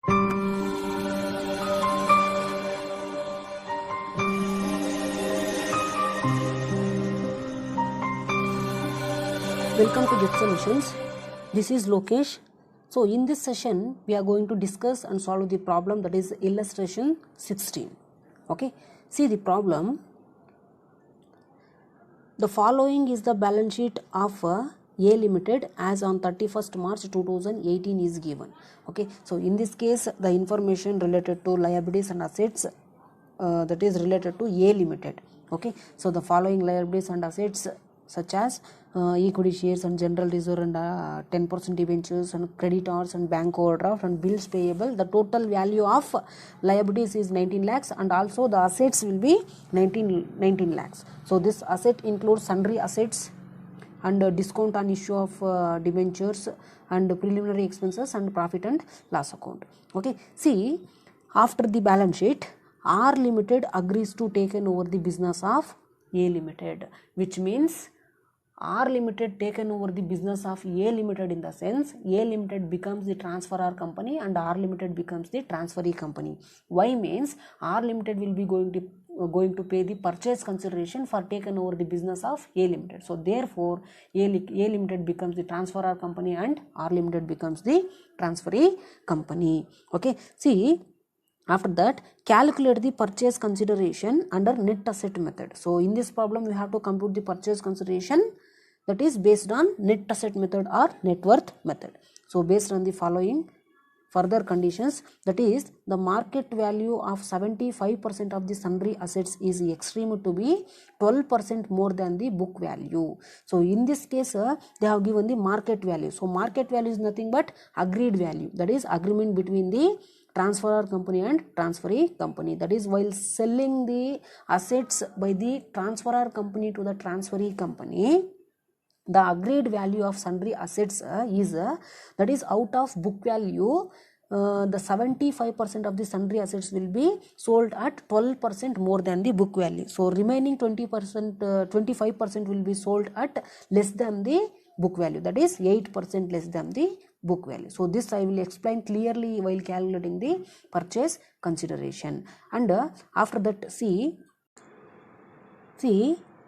Welcome to Get Solutions. This is Lokesh. So in this session we are going to discuss and solve the problem, that is illustration 16. Okay, see the problem. The following is the balance sheet of A Limited as on 31st March 2018 is given. Okay, so in this case the information related to liabilities and assets that is related to A Limited. Okay, so the following liabilities and assets such as equity shares and general reserve and 10% debentures and creditors and bank overdraft and bills payable. The total value of liabilities is 19 lakhs and also the assets will be 19 lakhs. So this asset includes sundry assets and discount on issue of debentures and preliminary expenses and profit and loss account. Okay, see, after the balance sheet, R Limited agrees to take over the business of A Limited, which means R Limited taken over the business of A Limited, in the sense A Limited becomes the transferor company and R Limited becomes the transferee company. Why means R Limited will be going to pay the purchase consideration for taken over the business of A Limited. So therefore A Limited becomes the transferor company and R Limited becomes the transferee company. Okay, see, after that calculate the purchase consideration under net asset method. So in this problem we have to compute the purchase consideration, that is based on net asset method or net worth method. So based on the following further conditions, that is the market value of 75% of the sundry assets is extreme to be 12% more than the book value. So in this case they have given the market value. So market value is nothing but agreed value, that is agreement between the transferor company and transferee company. That is, while selling the assets by the transferor company to the transferee company, the agreed value of sundry assets is that is out of book value, the 75% of the sundry assets will be sold at 12% more than the book value. So remaining 25% will be sold at less than the book value, that is 8% less than the book value. So this I will explain clearly while calculating the purchase consideration. And after that, see,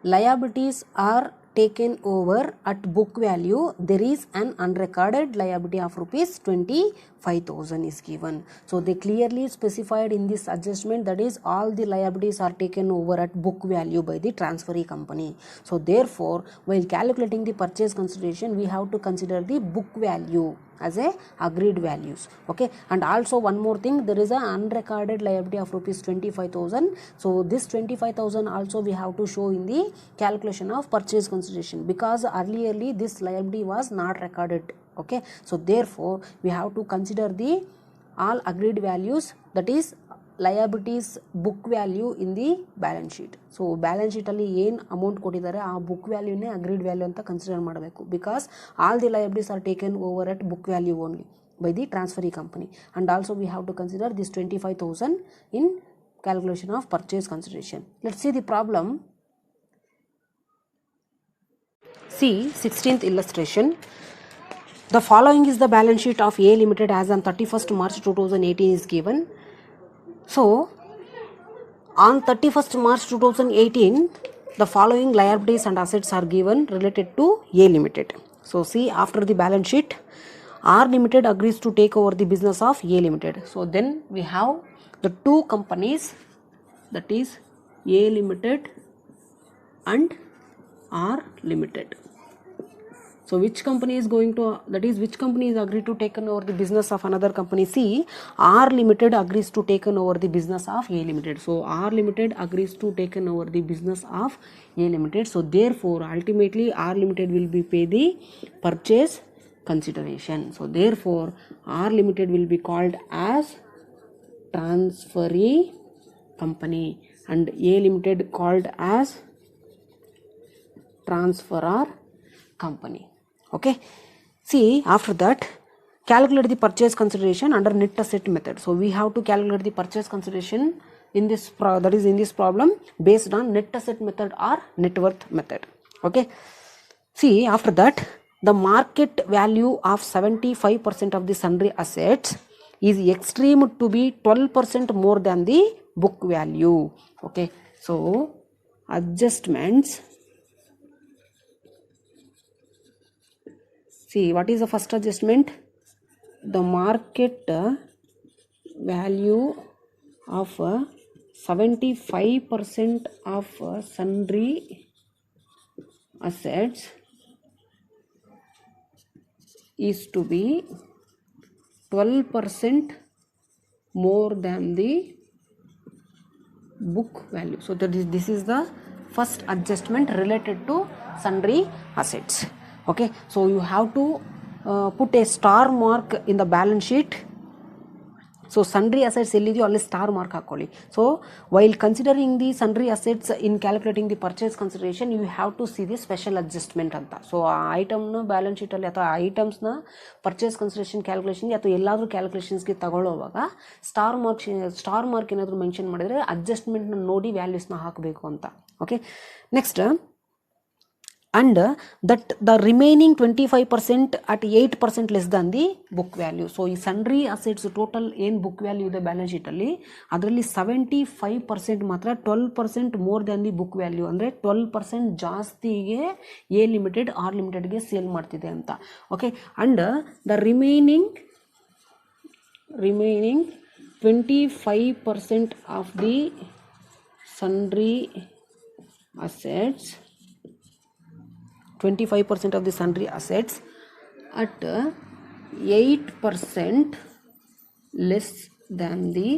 liabilities are taken over at book value. There is an unrecorded liability of rupees 25,000 is given. So they clearly specified in this adjustment, that is all the liabilities are taken over at book value by the transferee company. So therefore while calculating the purchase consideration we have to consider the book value as a agreed values. Okay, and also one more thing, there is an unrecorded liability of rupees 25,000. so this 25,000 also we have to show in the calculation of purchase consideration, because earlierly this liability was not recorded. Okay, so therefore we have to consider the all agreed values, that is liabilities book value in the balance sheet. So balance sheet ಅಲ್ಲಿ ಏನು amount ಕೊಟ್ಟಿದ್ದಾರೆ ಆ book ವ್ಯಾಲ್ಯೂನೇ agreed value ಅಂತ consider ಮಾಡಬೇಕು, because all the liabilities are taken over at book value only by the transferee company. And also we have to consider this 25,000 in calculation of purchase consideration. Let's see the problem. See 16th illustration. The following is the balance sheet of A Limited as on 31st March 2018 is given. So on 31st March 2018 the following liabilities and assets are given related to A Limited. So see, after the balance sheet, R Limited agrees to take over the business of A Limited. So then we have the two companies, that is A Limited and R Limited. So which company is going to, that is which company is agreed to take over the business of another company? See, R Limited agrees to take over the business of A Limited. So R Limited agrees to take over the business of A Limited. So therefore ultimately R Limited will be pay the purchase consideration. So therefore R Limited will be called as transferee company and A Limited called as transferor company. Okay, see, after that calculate the purchase consideration under net asset method. So we have to calculate the purchase consideration in this in this problem based on net asset method or net worth method. Okay, see, after that the market value of 75% of the sundry assets is extreme to be 12% more than the book value. Okay, so adjustments. See, what is the first adjustment? The market value of 75% of sundry assets is to be 12% more than the book value. So that is, this is the first adjustment related to sundry assets. Okay, so you have to put a star mark in the balance sheet. So sundry assets ಎಲ್ಲಿದೆಯೋ ಅಲ್ಲಿ star mark ಹಾಕೊಳ್ಳಿ. So while considering the sundry assets in calculating the purchase consideration you have to see the special adjustment ಅಂತ. So ಆ ಐಟಮ್ನ balance ಶೀಟಲ್ಲಿ ಅಥವಾ ಐಟಮ್ಸ್ನ purchase consideration ಕ್ಯಾಲ್ಕುಲೇಷನ್ಗೆ ಅಥವಾ ಎಲ್ಲಾದರೂ ಕ್ಯಾಲ್ಕುಲೇಷನ್ಸ್ಗೆ ತಗೊಳ್ಳೋವಾಗ star mark ಏನಾದರೂ ಮೆನ್ಷನ್ ಮಾಡಿದರೆ ಅಡ್ಜಸ್ಟ್ಮೆಂಟ್ನ ನೋಡಿ ವ್ಯಾಲ್ಯೂಸ್ನ ಹಾಕಬೇಕು ಅಂತ. Okay, next, and that the remaining 25% at 8% less than the book value. So ಈ sundry assets ಟೋಟಲ್ ಏನು ಬುಕ್ ವ್ಯಾಲ್ಯೂ ಇದೆ ಬ್ಯಾಲೆನ್ಸ್ ಶೀಟಲ್ಲಿ ಅದರಲ್ಲಿ 75% ಮಾತ್ರ 12% more than the book value, ಅಂದರೆ 12% ಜಾಸ್ತಿಗೆ ಎ ಲಿಮಿಟೆಡ್ ಆರ್ ಲಿಮಿಟೆಡ್ಗೆ ಸೇಲ್ ಮಾಡ್ತಿದೆ ಅಂತ. Okay, and the remaining 25% of the sundry assets, 25% of the sundry assets at 8% less than the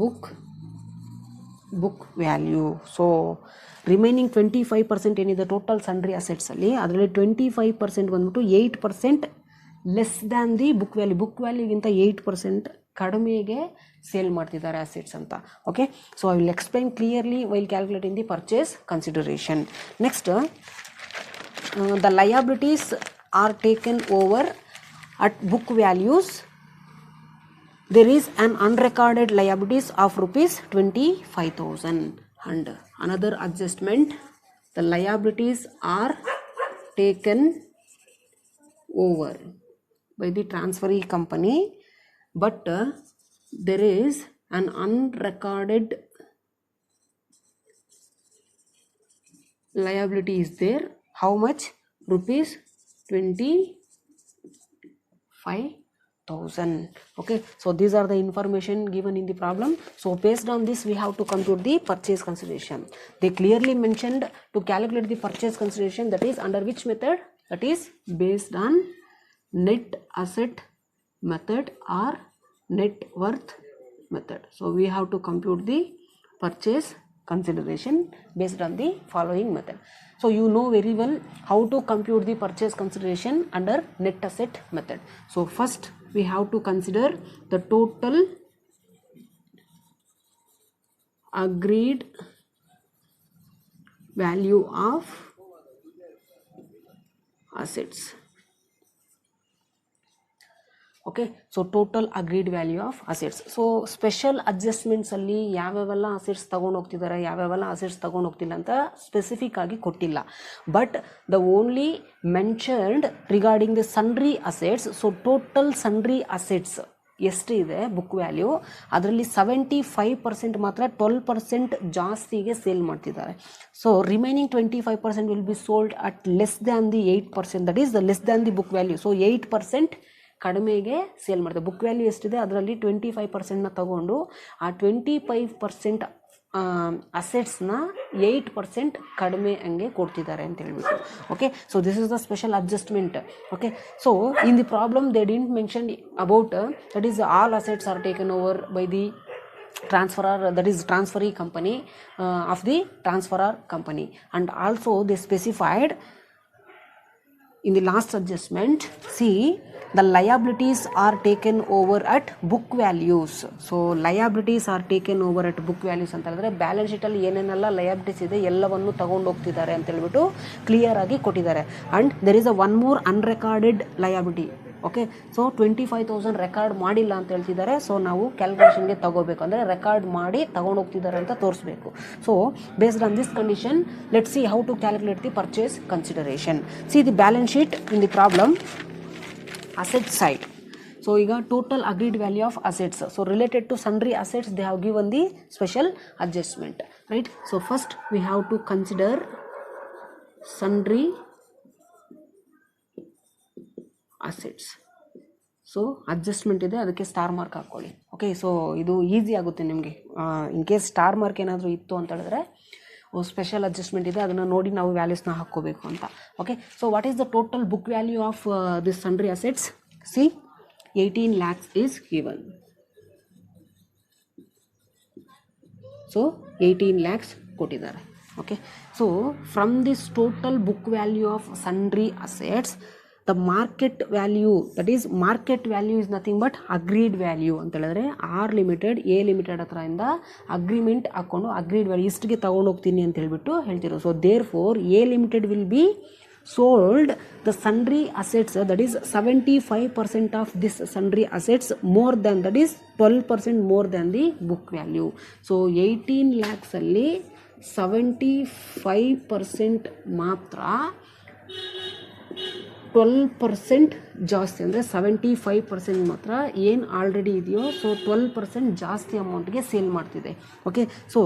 book value. So remaining 25% ಏನಿದೆ total sundry assets ಅಲ್ಲಿ ಅದರಲ್ಲಿ 25% ಬಂದ್ಬಿಟ್ಟು 8% less than the book ವ್ಯಾಲ್ಯೂಗಿಂತ 8% ಕಡಿಮೆಗೆ sale ಮಾಡ್ತಿದ್ದಾರೆ assets ಅಂತ. Okay, so I will explain clearly while calculating the purchase consideration. Next, the liabilities are taken over at book values. there is an unrecorded liabilities of rupees 25,000. and another adjustment, the liabilities are taken over by the transferee company, but there is an unrecorded liability is there. How much? Rupees 25,000. Okay, so these are the information given in the problem. So based on this we have to compute the purchase consideration. They clearly mentioned to calculate the purchase consideration, that is under which method? That is based on net asset method or net worth method. So we have to compute the purchase consideration based on the following method. So you know very well how to compute the purchase consideration under net asset method. So first we have to consider the total agreed value of assets. Okay, so total agreed value of assets. So special adjustments ಅಲ್ಲಿ ಯಾವ್ಯಾವೆಲ್ಲ assets ತಗೊಂಡು ಹೋಗ್ತಿದ್ದಾರೆ, ಯಾವ್ಯಾವೆಲ್ಲ assets ತಗೊಂಡು ಹೋಗ್ತಿಲ್ಲ ಅಂತ specific ಆಗಿ ಕೊಟ್ಟಿಲ್ಲ. But the only mentioned regarding the sundry assets. So total sundry assets ಎಷ್ಟಿದೆ book value ಅದರಲ್ಲಿ 75% ಮಾತ್ರ 12% ಜಾಸ್ತಿಗೆ ಸೇಲ್ ಮಾಡ್ತಿದ್ದಾರೆ. So remaining 25% will be sold at less than the 8%, that is the less than the book value. So 8% ಕಡಿಮೆಗೆ sale ಮಾಡ್ತಾರೆ. Book value ಎಷ್ಟಿದೆ ಅದರಲ್ಲಿ 25%ನ ತಗೊಂಡು ಆ 25% ಅಸೆಟ್ಸ್ನ 8% ಕಡಿಮೆ ಹಂಗೆ ಕೊಡ್ತಿದ್ದಾರೆ ಅಂತ ಹೇಳ್ಬಿಟ್ಟು. Okay, so this is the special adjustment. Okay, so in the problem they didn't mention about that is all assets R taken over by the transferor, that is transferee company of the transferor company, and also they specified in the last adjustment, see, the liabilities are taken over at book values. So liabilities are taken over at book values ಅಂತ ಹೇಳಿದ್ರೆ balance ಶೀಟಲ್ಲಿ ಏನೇನೆಲ್ಲ liabilities ಇದೆ ಎಲ್ಲವನ್ನು ತಗೊಂಡು ಹೋಗ್ತಿದ್ದಾರೆ ಅಂತ ಹೇಳ್ಬಿಟ್ಟು clear ಆಗಿ ಕೊಟ್ಟಿದ್ದಾರೆ. And there is a one more ಅನ್ರೆಕಾರ್ಡೆಡ್ liability. Okay, so 25,000 record ಮಾಡಿಲ್ಲ ಅಂತ ಹೇಳ್ತಿದ್ದಾರೆ. ಸೊ ನಾವು ಕ್ಯಾಲ್ಕುಲೇಷನ್ಗೆ ತಗೋಬೇಕು, ಅಂದರೆ ರೆಕಾರ್ಡ್ ಮಾಡಿ ತಗೊಂಡು ಹೋಗ್ತಿದ್ದಾರೆ ಅಂತ ತೋರಿಸ್ಬೇಕು. So based on this condition let see how to calculate the purchase consideration. See the balance sheet in the problem, asset side. So ಈಗ total agreed value of assets. So related to sundry assets, they have given the special adjustment, right? So first we have to consider sundry assets. So adjustment ಇದೆ, ಅದಕ್ಕೆ star mark ಹಾಕ್ಕೊಳ್ಳಿ. Okay, so ಇದು easy ಆಗುತ್ತೆ ನಿಮಗೆ. In case star mark ಏನಾದರೂ ಇತ್ತು ಅಂತ ಹೇಳಿದ್ರೆ ಸ್ಪೆಷಲ್ ಅಡ್ಜಸ್ಟ್ಮೆಂಟ್ ಇದೆ, ಅದನ್ನು ನೋಡಿ ನಾವು ವ್ಯಾಲ್ಯೂಸ್ನ ಹಾಕ್ಕೋಬೇಕು ಅಂತ. Okay, so what is the total book value of this sundry assets? C 18 lakhs is given. So 18 lakhs ಕೊಟ್ಟಿದ್ದಾರೆ. Okay, so from this total book value of sundry assets, the market value, that is market value is nothing but agreed value ಅಂತ ಹೇಳಿದ್ರೆ are limited A limited ಹತ್ರ ಇಂದ agreement ಹಾಕೊಂಡು agreed value ಇಷ್ಟಿಗೆ ತಗೊಂಡು ಹೋಗ್ತೀನಿ ಅಂತ ಹೇಳ್ಬಿಟ್ಟು ಹೇಳ್ತಿರೋ. So therefore A limited will be sold the sundry assets, that is 75% of this sundry assets more than, that is 12% more than the book value. So 18 lakhs ಅಲ್ಲಿ 75% ಮಾತ್ರ 12% ಜಾಸ್ತಿ, ಅಂದರೆ 75% ಮಾತ್ರ ಏನು ಆಲ್ರೆಡಿ ಇದೆಯೋ ಸೊ 12% ಜಾಸ್ತಿ ಅಮೌಂಟ್ಗೆ ಸೇಲ್ ಮಾಡ್ತಿದೆ. Okay, so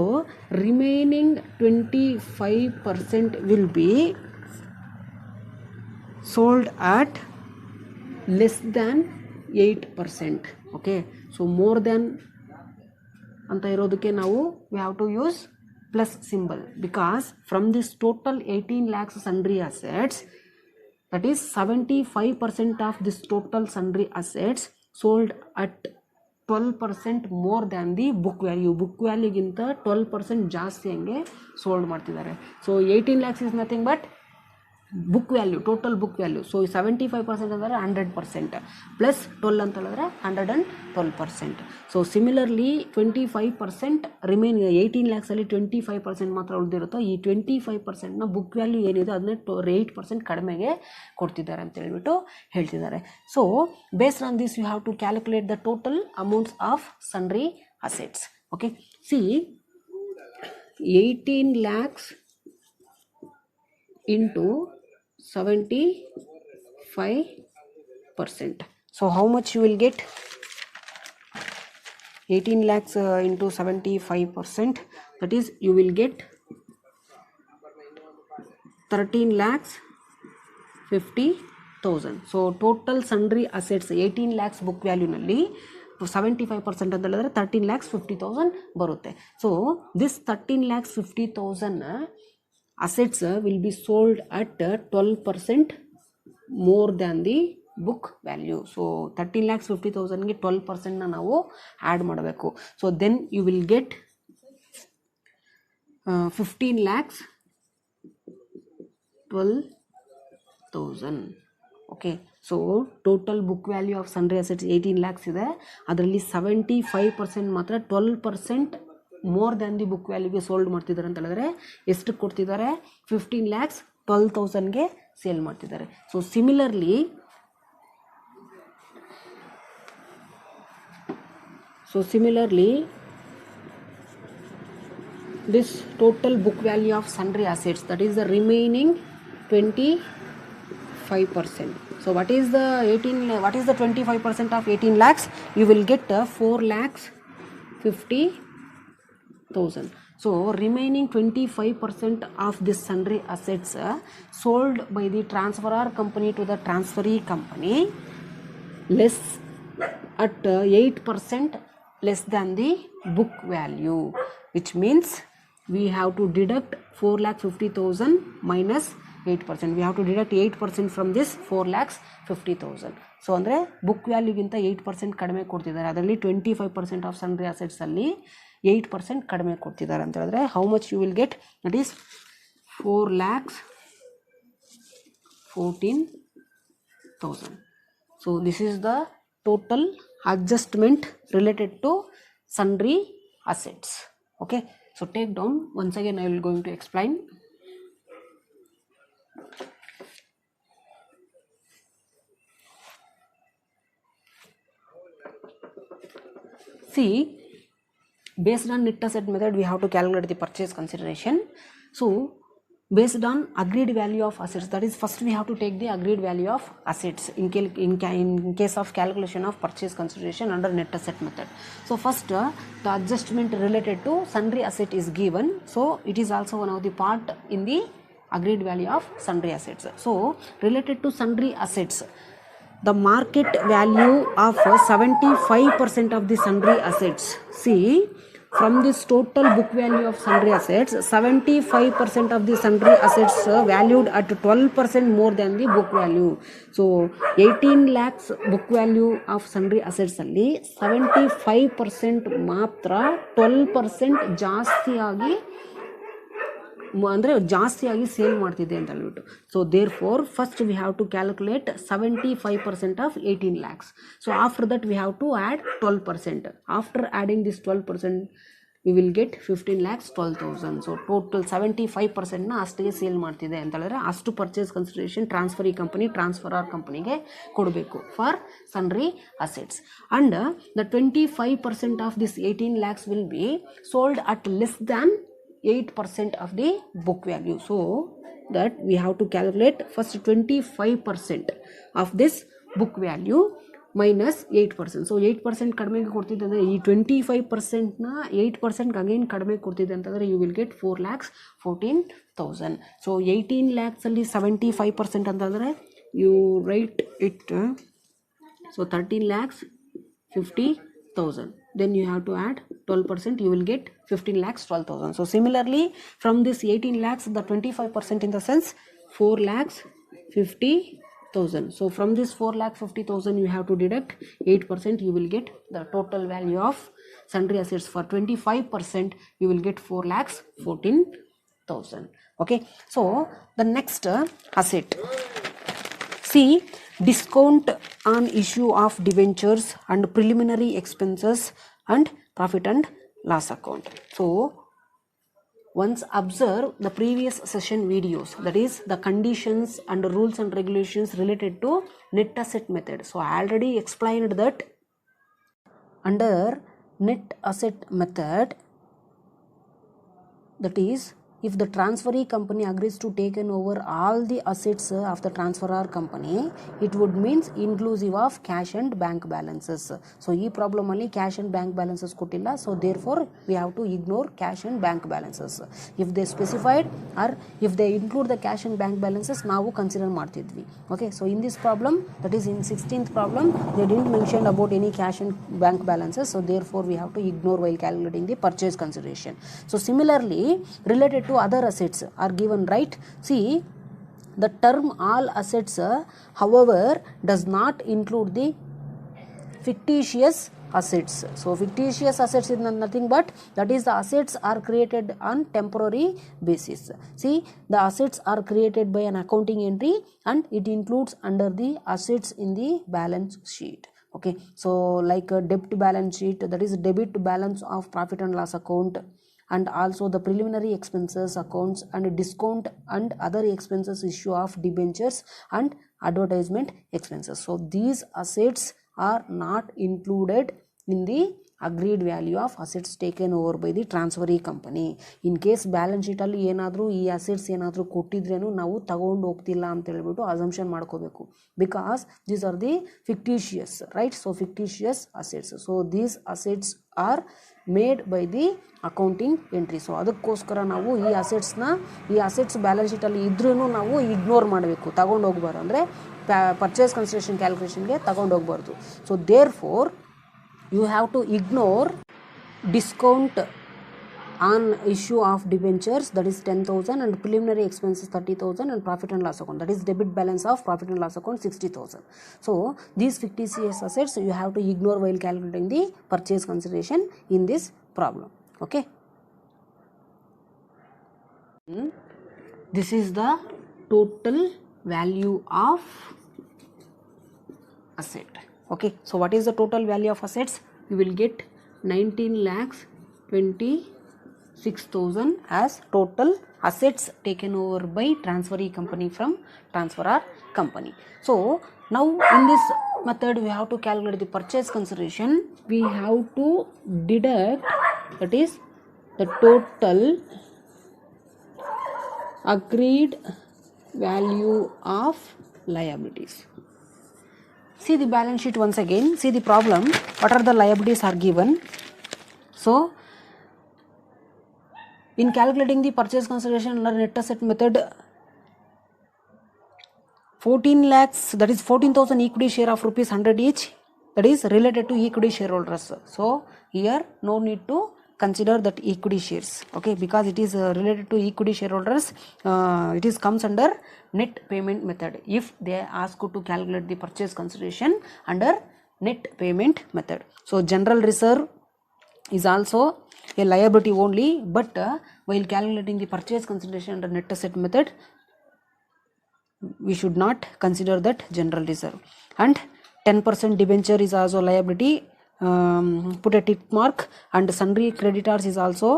remaining 25% will be sold at less than 8%. Okay, so more than ಅಂತ ಇರೋದಕ್ಕೆ ನಾವು we have to use plus symbol, because from this total 18 lakhs sundry assets, that is 75% of this total sundry assets sold at 12% more than the book value. Book ವ್ಯಾಲ್ಯೂಗಿಂತ 12% ಜಾಸ್ತಿ ಹಂಗೆ sold ಮಾಡ್ತಿದ್ದಾರೆ. So 18 lakhs is nothing but book value, total book value. So 75% ಅಂದರೆ 100%, plus 12 ಅಂತ ಹೇಳಿದ್ರೆ 112%. So similarly 25% remaining 18 lakhsಲ್ಲಿ 25% ಮಾತ್ರ ಉಳಿದಿರುತ್ತೋ, ಈ 25%ನ book value ಏನಿದೆ ಅದನ್ನೇ 8% ಕಡಿಮೆಗೆ ಕೊಡ್ತಿದ್ದಾರೆ ಅಂತ ಹೇಳ್ಬಿಟ್ಟು ಹೇಳ್ತಿದ್ದಾರೆ. So based on this you have to calculate the total amounts of sundry assets. Okay, see 18 lakhs into 75%. So how much you will get? 18 lakhs into 75%, that is you will get 13,50,000. So total sundry assets 18 lakhs book value ನಲ್ಲಿ 75% ಅಂತ ಹೇಳಿದ್ರೆ 13,50,000 ಬರುತ್ತೆ. So this 13,50,000 assets will be sold at 12% more than the book value. So 13,50,000ಗೆ 12%ನ ನಾವು add ಮಾಡಬೇಕು. So then you will get 15,12,000. Okay, so total book value of sundry assets 18 lakhs ಇದೆ, ಅದರಲ್ಲಿ 75% ಮಾತ್ರ 12% ಮೋರ್ ದ್ಯಾನ್ ದಿ ಬುಕ್ ವ್ಯಾಲ್ಯೂಗೆ sold ಮಾಡ್ತಿದ್ದಾರೆ ಅಂತ ಹೇಳಿದ್ರೆ ಎಷ್ಟು ಕೊಡ್ತಿದ್ದಾರೆ? 15,12,000ಗೆ ಸೇಲ್ ಮಾಡ್ತಿದ್ದಾರೆ. So similarly this total book value of sundry assets, that is the remaining 25%. So what is the 25% of 18 lakhs? You will get 4,50,000. So remaining 25% of this sundry assets sold by the transferor company to the transferee company less at 8% less than the book value, which means we have to deduct 4,50,000 minus 8%. We have to deduct 8% from this 4,50,000. So ಅಂದರೆ book ವ್ಯಾಲ್ಯೂಗಿಂತ 8% ಕಡಿಮೆ ಕೊಡ್ತಿದ್ದಾರೆ, ಅದರಲ್ಲಿ 25% of sundry ಅಸೆಟ್ಸಲ್ಲಿ 8% ಕಡಿಮೆ ಕೊಡ್ತಿದ್ದಾರೆ ಅಂತ ಹೇಳಿದ್ರೆ how much you will get? That is 4,14,000. So this is the total adjustment related to sundry assets. Okay, so take down once again I will going to explain. See, based on net asset method we have to calculate the purchase consideration. So based on agreed value of assets. That is, first we have to take the agreed value of assets in case of calculation of purchase consideration under net asset method. So first the adjustment related to sundry asset is given, so it is also one of the part in the agreed value of sundry assets. So related to sundry assets, the market value of 75% of the sundry assets. See, from this total book value of sundry assets, 75% of the sundry assets valued at 12% more than the book value. So 18 lakhs book value of sundry assets alli 75% ಮಾತ್ರ 12% ಜಾಸ್ತಿಯಾಗಿ ಅಂದರೆ ಜಾಸ್ತಿಯಾಗಿ sale ಮಾಡ್ತಿದೆ ಅಂತ ಹೇಳ್ಬಿಟ್ಟು. So therefore first we have to calculate 75% of 18 lakhs. So after that we have to add 12%. After adding this 12% we will get 15,12,000. So total 75%ನ ಅಷ್ಟಿಗೆ sale ಮಾಡ್ತಿದೆ ಅಂತ ಹೇಳಿದ್ರೆ ಅಷ್ಟು purchase consideration transferee company transferor ಕಂಪನಿಗೆ ಕೊಡಬೇಕು for sundry assets. And the 25% of this 18 lakhs will be sold at less than 8% of the book value. So that we have to calculate first 25% of this book value minus 8%. So 8% ಕಡಿಮೆಗೆ ಕೊಡ್ತಿದ್ದೆ ಅಂದರೆ ಈ 25%ನ 8% again ಕಡಿಮೆ ಕೊಡ್ತಿದ್ದೆ ಅಂತಂದರೆ you will get 4,14,000. So 18 lakhs ಅಲ್ಲಿ 75% ಅಂತಂದರೆ you write it, so 13,50,000. Then you have to add 12%, you will get 15,12,000. So similarly from this 18 lakhs, the 25% in the sense 4,50,000. So from this 4,50,000 you have to deduct 8%, you will get the total value of sundry assets. For 25% you will get 4,14,000. Okay, so the next asset, see, discount on issue of debentures and preliminary expenses and profit and loss account. So once observe the previous session videos, that is the conditions and rules and regulations related to net asset method. So I already explained that under net asset method, that is, if the transferee company agrees to take over all the assets of the transferor company, it would means inclusive of cash and bank balances. So ee problem alli cash and bank balances kottilla, so therefore we have to ignore cash and bank balances. If they specified or if they include the cash and bank balances, ನಾವು consider ಮಾಡ್ತಿದ್ವಿ. Okay, so in this problem, that is in 16th problem, they didn't mention about any cash and bank balances, so therefore we have to ignore while calculating the purchase consideration. So similarly related to other assets are given, right? See, the term all assets however does not include the fictitious assets. So fictitious assets is nothing but that is the assets are created on temporary basis. See, the assets are created by an accounting entry and it includes under the assets in the balance sheet. Okay, so like a debt balance sheet, that is debit balance of profit and loss account, and also the preliminary expenses accounts and discount and other expenses issue of debentures and advertisement expenses. So these assets are not included in the agreed value of assets taken over by the transferee company. In case balance sheet ಅಲ್ಲಿ ಏನಾದರೂ ಈ assets ಏನಾದರೂ ಕೊಟ್ಟಿದ್ರೇನು ನಾವು ತಗೊಂಡು ಹೋಗ್ತಿಲ್ಲ ಅಂತ ಹೇಳ್ಬಿಟ್ಟು assumption ಮಾಡ್ಕೋಬೇಕು, because these are the fictitious, right? So fictitious assets, so these assets are made by the accounting entry. So ಅದಕ್ಕೋಸ್ಕರ ನಾವು ಈ ಅಸೆಟ್ಸ್ ಬ್ಯಾಲೆನ್ಸ್ ಶೀಟಲ್ಲಿ ಇದ್ರೂ ನಾವು ಇಗ್ನೋರ್ ಮಾಡಬೇಕು, ತಗೊಂಡು ಹೋಗ್ಬಾರ್ದು, ಅಂದರೆ ಪರ್ಚೇಸ್ ಕನ್ಸಿಡರೇಷನ್ ಕ್ಯಾಲ್ಕುಲೇಷನ್ಗೆ ತಗೊಂಡು ಹೋಗ್ಬಾರ್ದು. So therefore you have to ignore discount on issue of debentures, that is 10,000, and preliminary expenses 30,000, and profit and loss account, that is debit balance of profit and loss account 60,000. So these fictitious assets you have to ignore while calculating the purchase consideration in this problem. Okay, this is the total value of asset. Okay, so what is the total value of assets? You will get 19,26,000 as total assets taken over by transferee company from transferor company. So now in this method we have to calculate the purchase consideration. We have to deduct, that is the total agreed value of liabilities. See the balance sheet once again. See the problem. What are the liabilities are given? So, in calculating the purchase consideration under net asset method, 14 lakhs, that is 14,000 equity share of rupees 100 each, that is related to equity shareholders. So, here no need to consider that equity shares, okay, because it is related to equity shareholders. It is comes under net payment method if they ask you to calculate the purchase consideration under net payment method. So, general reserve is also a liability only, but while calculating the purchase consideration under net asset method, we should not consider that general reserve. And 10% debenture is also liability, put a tick mark, and sundry creditors is also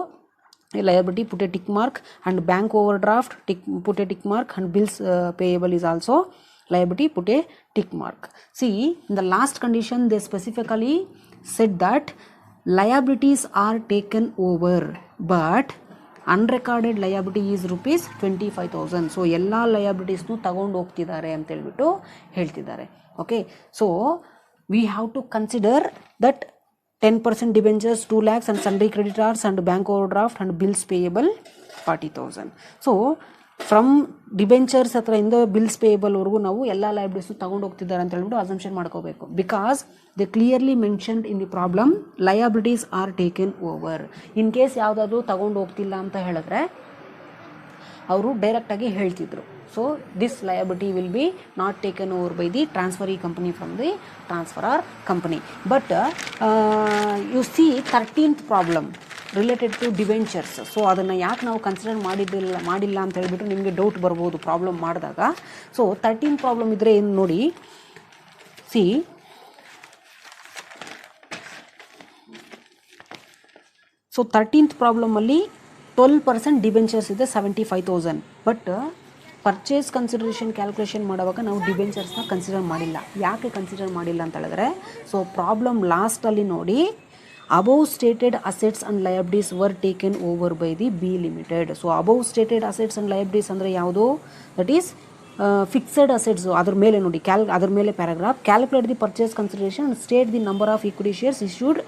a liability, put a tick mark, and bank overdraft, put a tick mark, and bills payable is also liability, put a tick mark. See, in the last condition they specifically said that liabilities are taken over, but unrecorded liability is rupees 25,000. So ಎಲ್ಲ ಲಯಬಿಲಿಟೀಸ್ನು ತಗೊಂಡು ಹೋಗ್ತಿದ್ದಾರೆ ಅಂತ ಹೇಳ್ಬಿಟ್ಟು ಹೇಳ್ತಿದ್ದಾರೆ. Okay, so we have to consider that 10% debentures 2 lakhs and sundry creditors and bank overdraft and bills payable 40,000. So from debentures ಹತ್ರ ಇಂದ bills payable ವರೆಗೂ ನಾವು ಎಲ್ಲ ಲಯಬಿಲಿಟೀಸ್ನು ತಗೊಂಡು ಹೋಗ್ತಿದ್ದಾರೆ ಅಂತ ಹೇಳ್ಬಿಟ್ಟು ಅಸಂಪ್ಷನ್ ಮಾಡ್ಕೋಬೇಕು. Because they clearly mentioned in the problem liabilities are taken over. In case ಯಾವುದಾದ್ರೂ ತಗೊಂಡು ಹೋಗ್ತಿಲ್ಲ ಅಂತ ಹೇಳಿದ್ರೆ ಅವರು ಡೈರೆಕ್ಟಾಗಿ ಹೇಳ್ತಿದ್ರು. So this liability will be not taken over by the transferee company from the transferor company. But you see 13th problem related to debentures. So ಅದನ್ನು ಯಾಕೆ ನಾವು ಕನ್ಸಿಡರ್ ಮಾಡಿಲ್ಲ ಅಂತ ಹೇಳ್ಬಿಟ್ಟು ನಿಮಗೆ ಡೌಟ್ ಬರ್ಬೋದು ಪ್ರಾಬ್ಲಮ್ ಮಾಡಿದಾಗ. ಸೊ 13th ಪ್ರಾಬ್ಲಮ್ ಇದ್ರೆ ಏನು ನೋಡಿ, ಸಿ ಸೊ 13th ಪ್ರಾಬ್ಲಮಲ್ಲಿ 12% ಡಿಬೆಂಚರ್ಸ್ ಇದೆ 75,000. ಬಟ್ ಪರ್ಚೇಸ್ ಕನ್ಸಿಡರೇಷನ್ ಕ್ಯಾಲ್ಕುಲೇಷನ್ ಮಾಡುವಾಗ ನಾವು ಡಿಬೆಂಚರ್ಸ್ನ ಕನ್ಸಿಡರ್ ಮಾಡಿಲ್ಲ. ಯಾಕೆ ಕನ್ಸಿಡರ್ ಮಾಡಿಲ್ಲ ಅಂತ ಹೇಳಿದ್ರೆ, ಸೊ ಪ್ರಾಬ್ಲಮ್ ಲಾಸ್ಟಲ್ಲಿ ನೋಡಿ, above stated assets and liabilities were taken over by the B limited. So above stated assets and liabilities ಅಂದರೆ ಯಾವುದು? That is fixed assets. ಅದ್ರ ಮೇಲೆ ನೋಡಿ ಅದ್ರ ಮೇಲೆ paragraph, calculate the purchase consideration and state the number of equity shares issued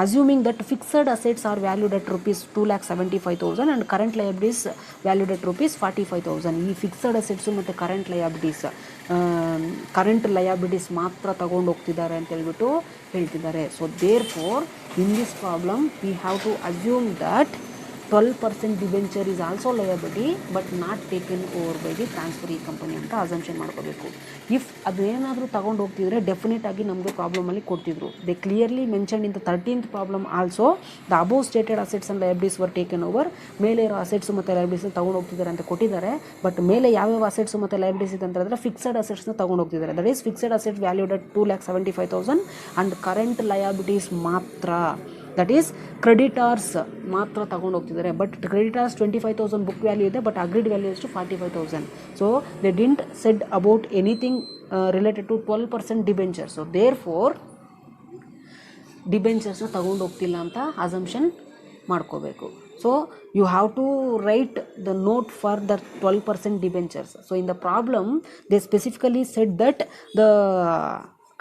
assuming that fixed assets are valued at rupees 2,75,000 and current liabilities valued at rupees 45,000. ಈ fixed assets ಮತ್ತು current liabilities ಮಾತ್ರ ತಗೊಂಡು ಹೋಗ್ತಿದ್ದಾರೆ ಅಂತ ಹೇಳ್ಬಿಟ್ಟು ಹೇಳ್ತಿದ್ದಾರೆ. So therefore in this problem we have to assume that 12% debenture is also liability but not taken over by the transferee company ಅಂತ assumption ಮಾಡ್ಕೋಬೇಕು. ಇಫ್ ಅದು ಏನಾದರೂ ತಗೊಂಡು ಹೋಗ್ತಿದ್ರೆ ಡೆಫಿನೆಟ್ ಆಗಿ ನಮಗೆ ಪ್ರಾಬ್ಲಮಲ್ಲಿ ಕೊಡ್ತಿದ್ರು. They clearly mention in the 13th problem also the above stated assets and liabilities were taken over. ಮೇಲೆ ಇರೋ ಅಸೆಟ್ಸ್ ಮತ್ತು ಲಯಬಿಲಿಟೀಸ್ ತಗೊಂಡು ಹೋಗ್ತಿದ್ದಾರೆ ಅಂತ ಕೊಟ್ಟಿದ್ದಾರೆ. ಬಟ್ ಮೇಲೆ ಯಾವ್ಯಾವ ಅಸೆಟ್ಸ್ ಮತ್ತು ಲಯಬಿಲಿಟೀಸ್ ಇದೆ ಅಂತ ಹೇಳಿದ್ರೆ ಫಿಕ್ಸೆಡ್ ಅಸೆಟ್ಸ್ನ ತಗೊಂಡು ಹೋಗ್ತಿದ್ದಾರೆ. That is fixed asset valued at 2,75,000 and current liabilities ಮಾತ್ರ, ದಟ್ ಈಸ್ ಕ್ರೆಡಿಟರ್ಸ್ ಮಾತ್ರ ತಗೊಂಡು ಹೋಗ್ತಿದ್ದಾರೆ. ಬಟ್ ಕ್ರೆಡಿಟರ್ಸ್ 25,000 ಬುಕ್ ವ್ಯಾಲ್ಯೂ ಇದೆ, ಬಟ್ ಅಗ್ರಿಡ್ ವ್ಯಾಲ್ಯೂ ಎಷ್ಟು 45,000. So they didn't said about anything related to 12% debentures. So therefore ಡಿಬೆಂಚರ್ಸ್ನ ತಗೊಂಡು ಹೋಗ್ತಿಲ್ಲ ಅಂತ ಅಸಂಪ್ಷನ್ ಮಾಡ್ಕೋಬೇಕು. So you have to write the note for the 12% debentures. So in the problem they specifically said that the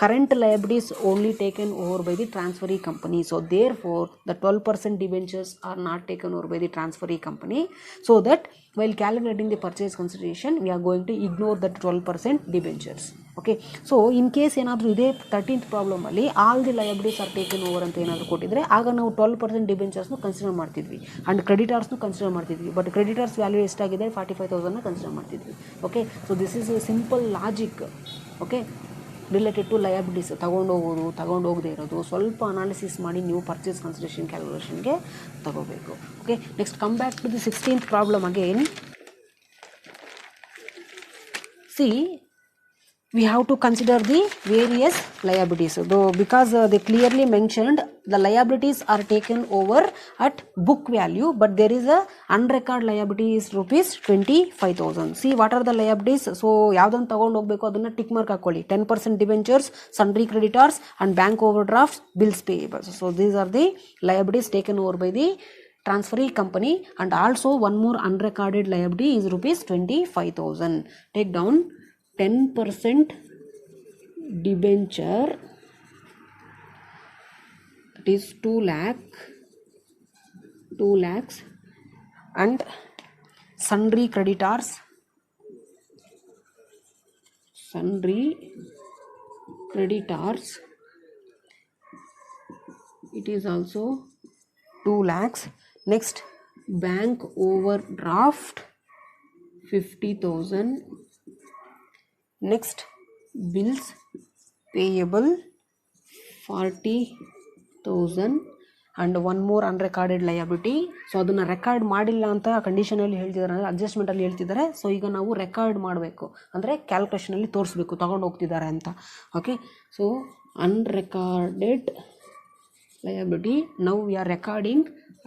current liabilities only taken over by the transferee company. So therefore the 12% debentures are not taken over by the transferee company, so that while calculating the purchase consideration we are going to ignore that 12% debentures. Okay, so in case ಏನಾದರೂ ಇದೇ 13th problem ಅಲ್ಲಿ all the liabilities are taken over ಅಂತ ಏನಾದರೂ ಕೊಟ್ಟಿದ್ರೆ ಆಗ ನಾವು 12% ಡಿಬೆಂಚರ್ಸ್ನು consider ಮಾಡ್ತಿದ್ವಿ ಆ್ಯಂಡ್ ಕ್ರೆಡಿಟರ್ಸ್ನು ಕನ್ಸಿಡರ್ ಮಾಡ್ತಿದ್ವಿ. ಬಟ್ ಕ್ರೆಡಿಟರ್ಸ್ ವ್ಯಾಲ್ಯೂ ಎಷ್ಟಾಗಿದೆ 45,000ನ ಕನ್ಸಿಡರ್ ಮಾಡ್ತಿದ್ವಿ. Okay, so this is a simple logic. Okay, related to liabilities ತಗೊಂಡು ಹೋಗದೇ ಇರೋದು ಸ್ವಲ್ಪ ಅನಾಲಿಸಿಸ್ ಮಾಡಿ ನೀವು ಪರ್ಚೇಸ್ ಕನ್ಸಿಡರೇಷನ್ ಕ್ಯಾಲ್ಕುಲೇಷನ್ಗೆ ತಗೋಬೇಕು. Okay, next come back to the 16th problem again. See we have to consider the various liabilities, though because they clearly mentioned the liabilities are taken over at book value, but there is a unrecorded liability is rupees 25,000. see what are the liabilities? so ಯಾವ್ದನ್ನು ತಗೊಂಡು ಹೋಗಬೇಕು ಅದನ್ನು tick mark ಹಾಕೊಳ್ಳಿ. 10% debentures, sundry creditors and bank overdrafts, bills payables. so these are the liabilities taken over by the transferee company, and also one more unrecorded liability is rupees 25,000. Take down 10% debenture, that is 2 lakhs, and sundry creditors, it is also 2 lakhs. Next, bank overdraft 50,000. Next, bills payable 40,000, and one more unrecorded liability. So ಅದನ್ನು record ಮಾಡಿಲ್ಲ ಅಂತ ಕಂಡೀಷನಲ್ಲಿ ಹೇಳ್ತಿದ್ದಾರೆ, ಅಂದರೆ ಅಡ್ಜಸ್ಟ್ಮೆಂಟಲ್ಲಿ ಹೇಳ್ತಿದ್ದಾರೆ. So ಈಗ ನಾವು record ಮಾಡಬೇಕು, ಅಂದರೆ ಕ್ಯಾಲ್ಕುಲೇಷನಲ್ಲಿ ತೋರಿಸ್ಬೇಕು ತಗೊಂಡು ಹೋಗ್ತಿದ್ದಾರೆ ಅಂತ. Okay, so ಅನ್ರೆಕಾರ್ಡೆಡ್ liability, now we are recording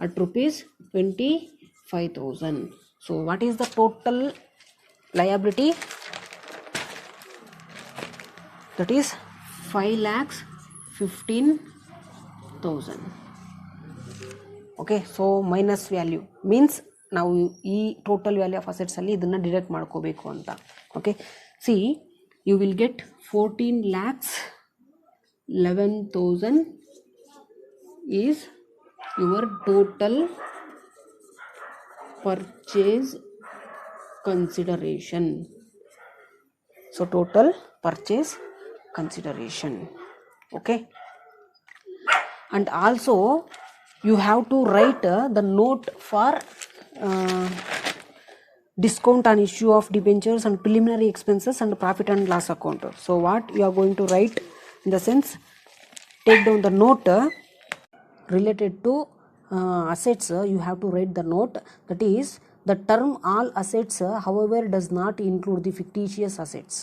at rupees 25,000. So what is the total liability? That is 5,15,000. okay, so minus value means ನಾವು ಈ ಟೋಟಲ್ ವ್ಯಾಲ್ಯೂ ಆಫ್ ಅಸೆಟ್ಸ್ ಅಲ್ಲಿ ಇದನ್ನ ಡಿಡಕ್ಟ್ ಮಾಡ್ಕೋಬೇಕು ಅಂತ. Okay, see you will get 14,11,000 is your total purchase consideration. So total purchase consideration. Okay, and also you have to write the note for discount on issue of debentures and preliminary expenses and profit and loss account. So what you are going to write in the sense, take down the note related to assets. You have to write the note, that is the term all assets however does not include the fictitious assets,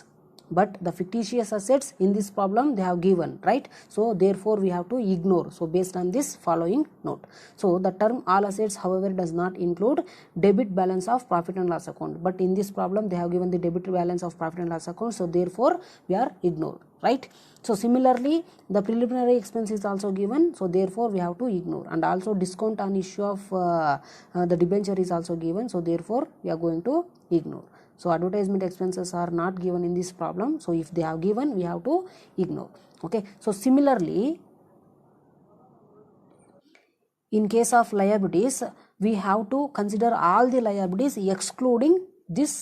but the fictitious assets in this problem they have given, right? So therefore we have to ignore. So based on this following note, so the term all assets however does not include debit balance of profit and loss account, but in this problem they have given the debit balance of profit and loss account, so therefore we are ignored, right? So similarly the preliminary expense is also given, so therefore we have to ignore, and also discount on issue of the debenture is also given, so therefore we are going to ignore. So advertisement expenses are not given in this problem, so if they have given we have to ignore. Okay, so similarly in case of liabilities we have to consider all the liabilities excluding this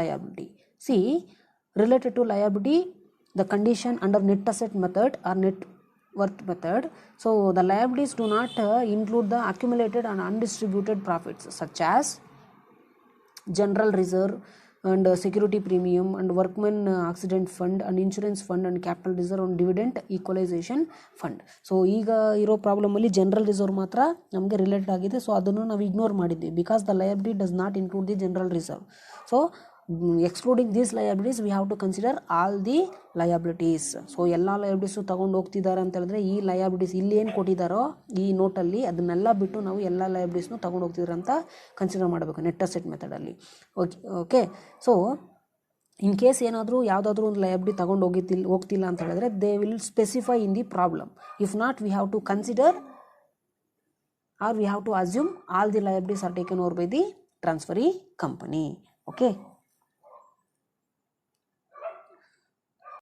liability. See, related to liability, the condition under net asset method or net worth method, so the liabilities do not include the accumulated and undistributed profits such as general reserve and security premium and workman accident fund and insurance fund and capital reserve and dividend equalization fund. So ಈಗ ಇರೋ ಪ್ರಾಬ್ಲಮಲ್ಲಿ general reserve ಮಾತ್ರ ನಮಗೆ related ಆಗಿದೆ, so ಅದನ್ನು ನಾವು ignore ಮಾಡಿದ್ವಿ because the liability does not include the general reserve. So excluding these liabilities we have to consider all the liabilities. So ಎಲ್ಲ liabilities ತಗೊಂಡು ಹೋಗ್ತಿದ್ದಾರೆ ಅಂತ ಹೇಳಿದ್ರೆ ಈ ಲಯಬಿಲಿಟೀಸ್ ಇಲ್ಲಿ ಏನು ಕೊಟ್ಟಿದ್ದಾರೋ ಈ ನೋಟಲ್ಲಿ ಅದನ್ನೆಲ್ಲ ಬಿಟ್ಟು ನಾವು ಎಲ್ಲ ಲಯಬಿಲಿಟೀಸ್ನು ತಗೊಂಡು ಹೋಗ್ತಿದ್ದಾರೆ ಅಂತ ಕನ್ಸಿಡರ್ ಮಾಡಬೇಕು ನೆಟ್ ಅಸೆಟ್ ಮೆಥಡಲ್ಲಿ. ಓಕೆ, ಸೊ ಇನ್ ಕೇಸ್ ಏನಾದರೂ ಯಾವುದಾದ್ರೂ ಒಂದು ಲಯಬಿಲಿಟಿ ತಗೊಂಡು ಹೋಗ್ತಿಲ್ಲ ಅಂತ ಹೇಳಿದ್ರೆ they will specify in the problem. If not we have to consider or we have to assume all the liabilities are taken over by the transferee company. Okay.